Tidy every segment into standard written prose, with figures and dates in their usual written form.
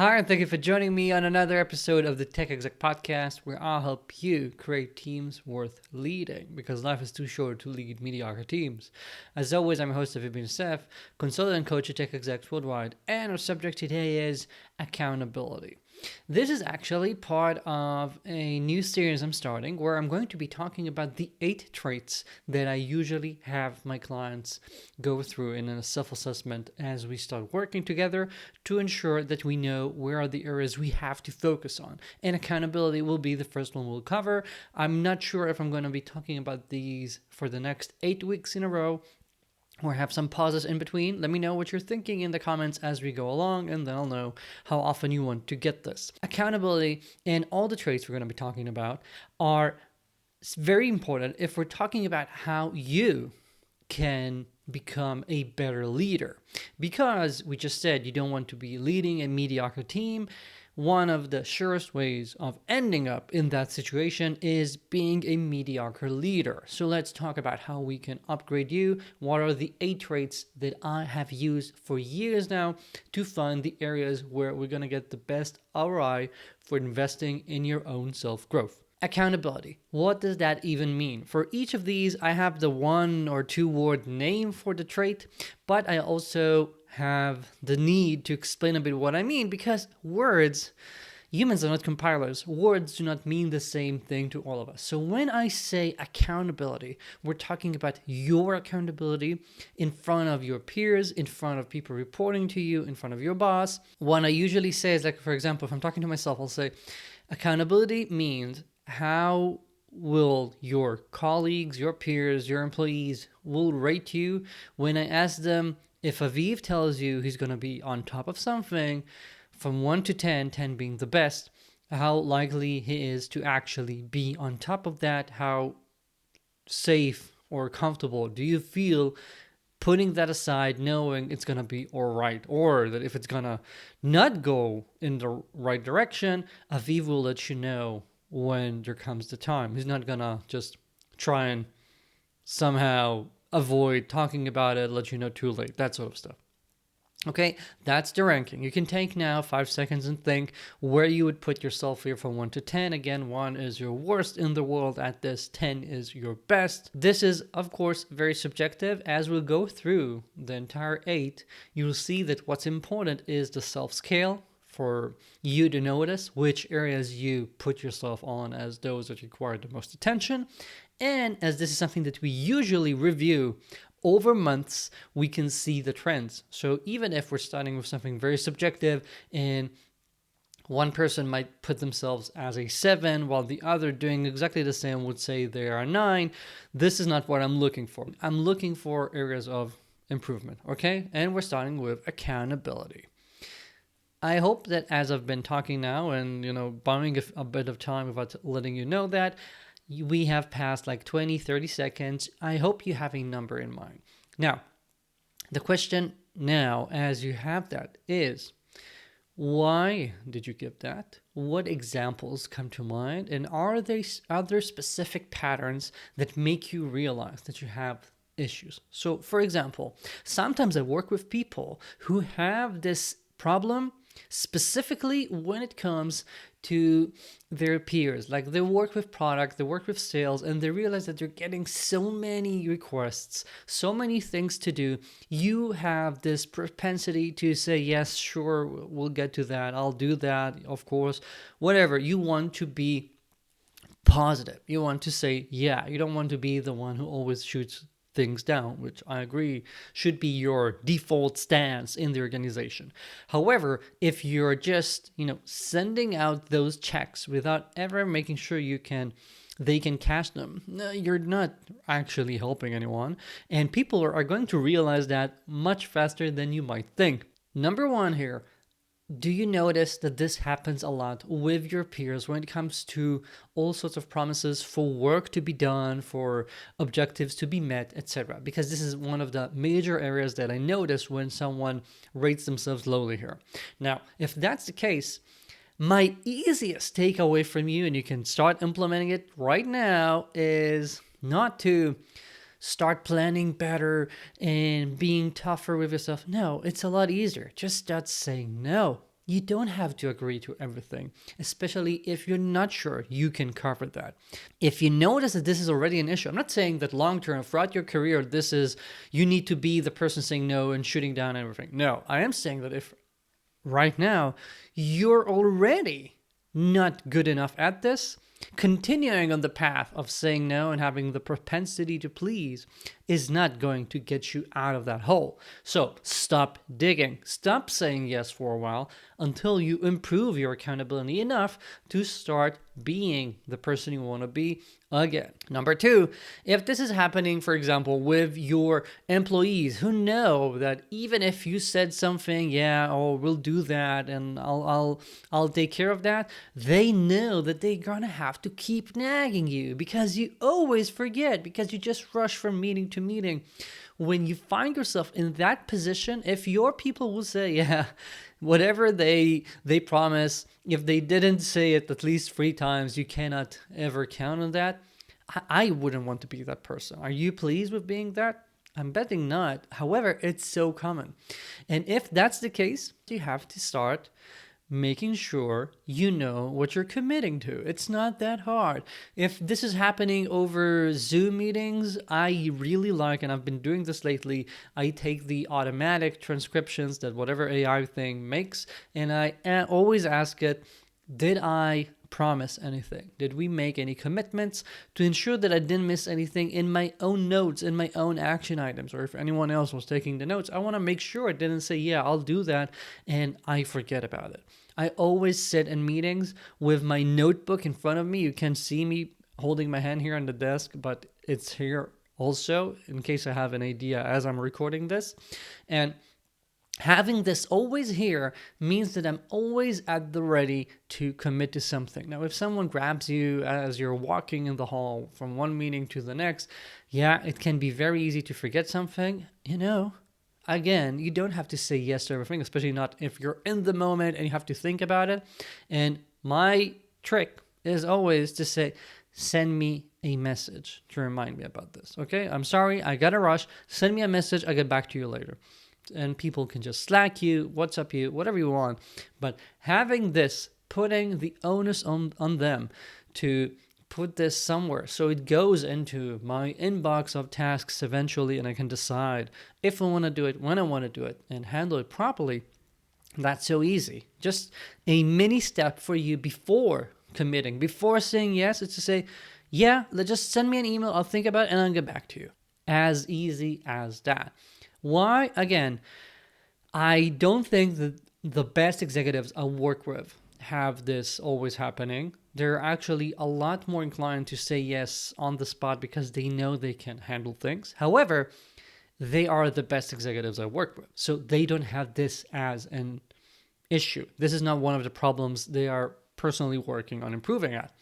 Hi, and thank you for joining me on another episode of the Tech Exec Podcast, where I'll help you create teams worth leading, because life is too short to lead mediocre teams. As always, I'm your host, Aviv Ben-Yosef, consultant and coach at Tech Execs worldwide, and our subject today is accountability. This is actually part of a new series I'm starting where I'm going to be talking about the 8 traits that I usually have my clients go through in a self-assessment as we start working together to ensure that we know where are the areas we have to focus on. And accountability will be the first one we'll cover. I'm not sure if I'm going to be talking about these for the next 8 weeks in a row, or have some pauses in between. Let me know what you're thinking in the comments as we go along, and then I'll know how often you want to get this. Accountability and all the traits we're going to be talking about are very important if we're talking about how you can become a better leader. Because we just said you don't want to be leading a mediocre team. One of the surest ways of ending up in that situation is being a mediocre leader. So let's talk about how we can upgrade you. What are the 8 traits that I have used for years now to find the areas where we're going to get the best ROI for investing in your own self-growth? Accountability. What does that even mean? For each of these, I have the 1 or 2 word name for the trait, but I also have the need to explain a bit what I mean, because humans are not compilers. Words do not mean the same thing to all of us. So when I say accountability, we're talking about your accountability in front of your peers, in front of people reporting to you, in front of your boss. One I usually say is, like, for example, if I'm talking to myself, I'll say accountability means how will your colleagues, your peers, your employees will rate you when I ask them, if Aviv tells you he's going to be on top of something, from 1 to 10, 10 being the best, how likely he is to actually be on top of that? How safe or comfortable do you feel putting that aside, knowing it's going to be all right? Or that if it's going to not go in the right direction, Aviv will let you know when there comes the time. He's not going to just try and somehow avoid talking about it, let you know too late, that sort of stuff. Okay, that's the ranking. You can take now 5 seconds and think where you would put yourself here from 1 to 10. Again, 1 is your worst in the world at this, 10 is your best. This is, of course, very subjective. As we'll go through the entire 8, you'll see that what's important is the self-scale, for you to notice which areas you put yourself on as those that require the most attention. And as this is something that we usually review over months, we can see the trends. So even if we're starting with something very subjective and one person might put themselves as a 7 while the other doing exactly the same would say they are a 9, this is not what I'm looking for. I'm looking for areas of improvement, okay? And we're starting with accountability. I hope that as I've been talking now and, buying a bit of time without letting you know that, we have passed like 20, 30 seconds. I hope you have a number in mind. Now, the question now, as you have that, is why did you give that? What examples come to mind? And are there other specific patterns that make you realize that you have issues? So, for example, sometimes I work with people who have this problem specifically when it comes to their peers. Like, they work with product, they work with sales, and they realize that they're getting so many requests, so many things to do. You have this propensity to say, yes, sure, we'll get to that, I'll do that, of course, whatever. You want to be positive. You want to say, yeah. You don't want to be the one who always shoots things down, which I agree should be your default stance in the organization. However, if you're just, sending out those checks without ever making sure they can cash them, you're not actually helping anyone. And people are going to realize that much faster than you might think. Number 1 here, do you notice that this happens a lot with your peers when it comes to all sorts of promises for work to be done, for objectives to be met, etc.? Because this is one of the major areas that I notice when someone rates themselves lowly here. Now, if that's the case, my easiest takeaway from you, and you can start implementing it right now, is not to start planning better and being tougher with yourself. No, it's a lot easier. Just start saying no. You don't have to agree to everything, especially if you're not sure you can cover that. If you notice that this is already an issue, I'm not saying that long term, throughout your career, you need to be the person saying no and shooting down everything. No, I am saying that if right now you're already not good enough at this, continuing on the path of saying no and having the propensity to please is not going to get you out of that hole. So stop digging. Stop saying yes for a while until you improve your accountability enough to start being the person you want to be again. Number two, if this is happening, for example, with your employees who know that even if you said something, we'll do that and I'll take care of that, they know that they're gonna have to keep nagging you because you always forget, because you just rush from meeting to meeting. When you find yourself in that position, if your people will say, whatever they promise, if they didn't say it at least 3 times, you cannot ever count on that. I wouldn't want to be that person. Are you pleased with being that? I'm betting not. However, it's so common. And if that's the case, you have to start making sure you know what you're committing to. It's not that hard. If this is happening over Zoom meetings, I really like, and I've been doing this lately, I take the automatic transcriptions that whatever AI thing makes, and I always ask it, did I promise anything? Did we make any commitments to ensure that I didn't miss anything in my own notes, in my own action items? Or if anyone else was taking the notes, I want to make sure I didn't say, I'll do that, and I forget about it. I always sit in meetings with my notebook in front of me. You can see me holding my hand here on the desk, but it's here also in case I have an idea as I'm recording this. And having this always here means that I'm always at the ready to commit to something. Now, if someone grabs you as you're walking in the hall from one meeting to the next, it can be very easy to forget something, Again, you don't have to say yes to everything, especially not if you're in the moment and you have to think about it. And my trick is always to say, send me a message to remind me about this. Okay, I'm sorry, I gotta rush. Send me a message, I'll get back to you later. And people can just Slack you, WhatsApp you, whatever you want. But having this, putting the onus on them to put this somewhere so it goes into my inbox of tasks eventually, and I can decide if I want to do it, when I want to do it, and handle it properly. That's so easy. Just a mini step for you before committing, before saying yes. It's to say, just send me an email, I'll think about it, and I'll get back to you. As easy as that. Why? Again, I don't think that the best executives I work with have this always happening. They're actually a lot more inclined to say yes on the spot because they know they can handle things. However, they are the best executives I work with. So they don't have this as an issue. This is not one of the problems they are personally working on improving at.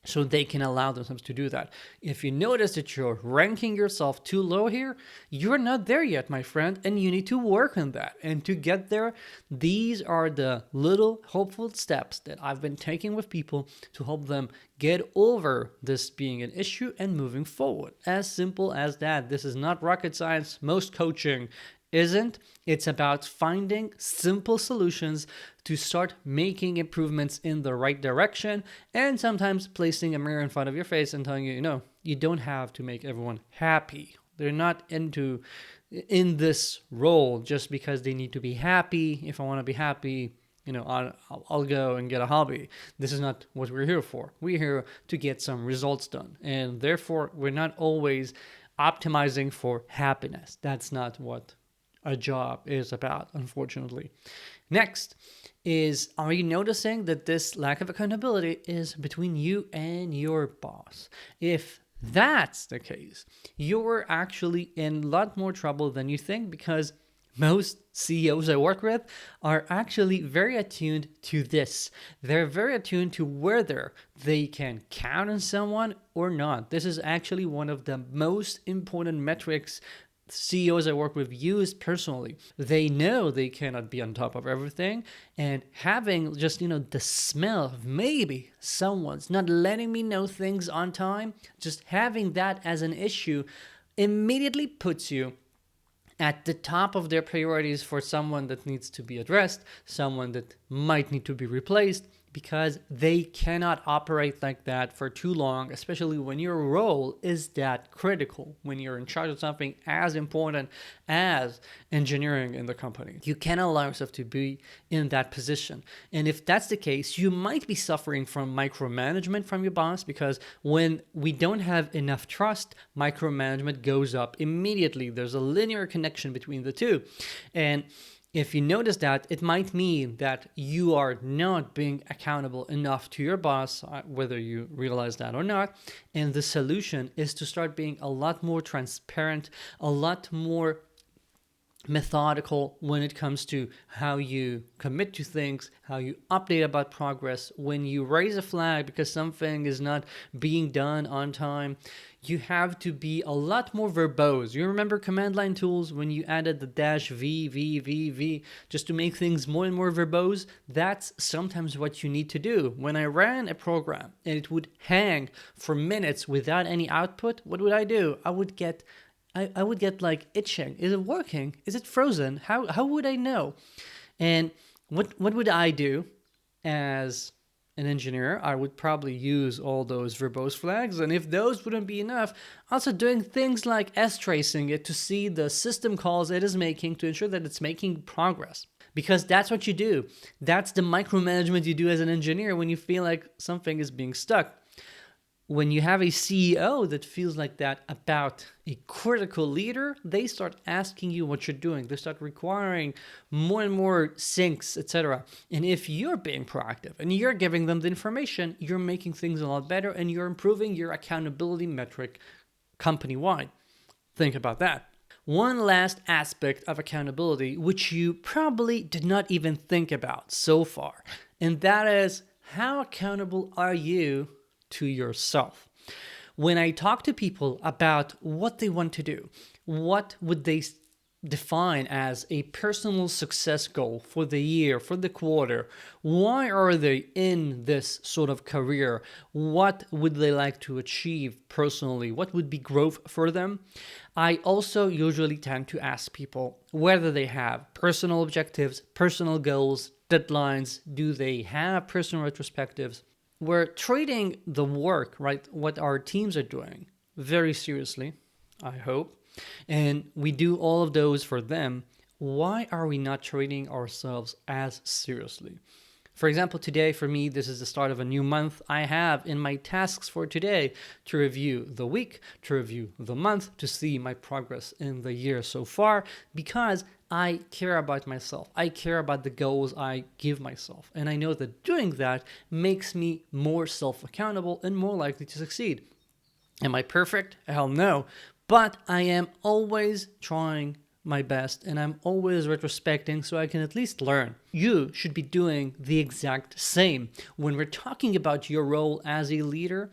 So they can allow themselves to do that. If you notice that you're ranking yourself too low here, you're not there yet, my friend, and you need to work on that. And to get there, these are the little hopeful steps that I've been taking with people to help them get over this being an issue and moving forward. As simple as that. This is not rocket science. Most coaching isn't. It's about finding simple solutions to start making improvements in the right direction, and sometimes placing a mirror in front of your face and telling you, you don't have to make everyone happy. They're not in this role just because they need to be happy. If I want to be happy, I'll go and get a hobby. This is not what we're here for. We're here to get some results done, and therefore we're not always optimizing for happiness. That's not what a job is about, unfortunately. Next is, are you noticing that this lack of accountability is between you and your boss? If that's the case, you're actually in a lot more trouble than you think, because most CEOs I work with are actually very attuned to this. They're very attuned to whether they can count on someone or not. This is actually one of the most important metrics CEOs I work with use personally. They know they cannot be on top of everything, and having just, the smell of maybe someone's not letting me know things on time, just having that as an issue immediately puts you at the top of their priorities for someone that needs to be addressed, someone that might need to be replaced, because they cannot operate like that for too long, especially when your role is that critical, when you're in charge of something as important as engineering in the company. You cannot allow yourself to be in that position. And if that's the case, you might be suffering from micromanagement from your boss, because when we don't have enough trust, micromanagement goes up immediately. There's a linear connection between the two. And if you notice that, it might mean that you are not being accountable enough to your boss, whether you realize that or not. And the solution is to start being a lot more transparent, a lot more methodical when it comes to how you commit to things, how you update about progress. When you raise a flag because something is not being done on time, you have to be a lot more verbose. You remember command line tools when you added the -v just to make things more and more verbose? That's sometimes what you need to do. When I ran a program and it would hang for minutes without any output, what would I do? I would get like itching. Is it working? Is it frozen? How would I know? And what would I do as an engineer? I would probably use all those verbose flags. And if those wouldn't be enough, also doing things like S-tracing it to see the system calls it is making to ensure that it's making progress. Because that's what you do. That's the micromanagement you do as an engineer when you feel like something is being stuck. When you have a CEO that feels like that about a critical leader, they start asking you what you're doing. They start requiring more and more syncs, etc. And if you're being proactive and you're giving them the information, you're making things a lot better and you're improving your accountability metric company-wide. Think about that. One last aspect of accountability, which you probably did not even think about so far, and that is, how accountable are you to yourself? When I talk to people about what they want to do, what would they define as a personal success goal for the year, for the quarter? Why are they in this sort of career? What would they like to achieve personally? What would be growth for them? I also usually tend to ask people whether they have personal objectives, personal goals, deadlines. Do they have personal retrospectives? We're treating the work, right, what our teams are doing, very seriously, I hope. And we do all of those for them. Why are we not treating ourselves as seriously? For example, today for me, this is the start of a new month. I have in my tasks for today to review the week, to review the month, to see my progress in the year so far, because I care about myself. I care about the goals I give myself. And I know that doing that makes me more self-accountable and more likely to succeed. Am I perfect? Hell no. But I am always trying my best and I'm always retrospecting so I can at least learn. You should be doing the exact same. When we're talking about your role as a leader,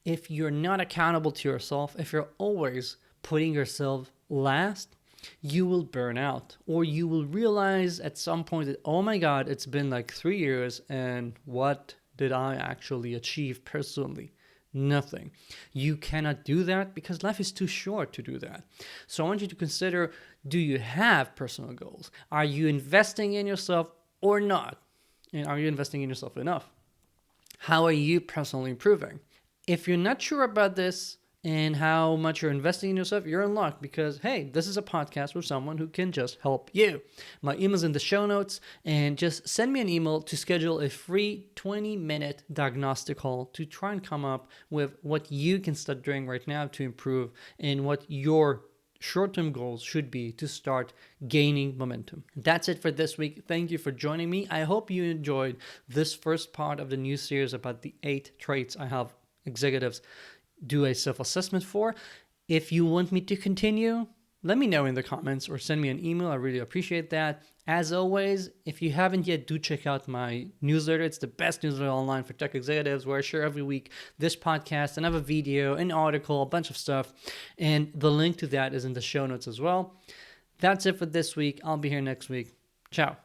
if you're not accountable to yourself, if you're always putting yourself last, you will burn out, or you will realize at some point that, oh my God, it's been like 3 years and what did I actually achieve personally? Nothing. You cannot do that because life is too short to do that. So I want you to consider, do you have personal goals? Are you investing in yourself or not? And are you investing in yourself enough? How are you personally improving? If you're not sure about this and how much you're investing in yourself, you're in luck because, hey, this is a podcast with someone who can just help you. My email's in the show notes, and just send me an email to schedule a free 20-minute diagnostic call to try and come up with what you can start doing right now to improve and what your short-term goals should be to start gaining momentum. That's it for this week. Thank you for joining me. I hope you enjoyed this first part of the new series about the 8 traits I have executives do a self-assessment for. If you want me to continue, let me know in the comments or send me an email. I really appreciate that. As always, if you haven't yet, do check out my newsletter. It's the best newsletter online for tech executives, where I share every week this podcast, another video, an article, a bunch of stuff. And the link to that is in the show notes as well. That's it for this week. I'll be here next week. Ciao.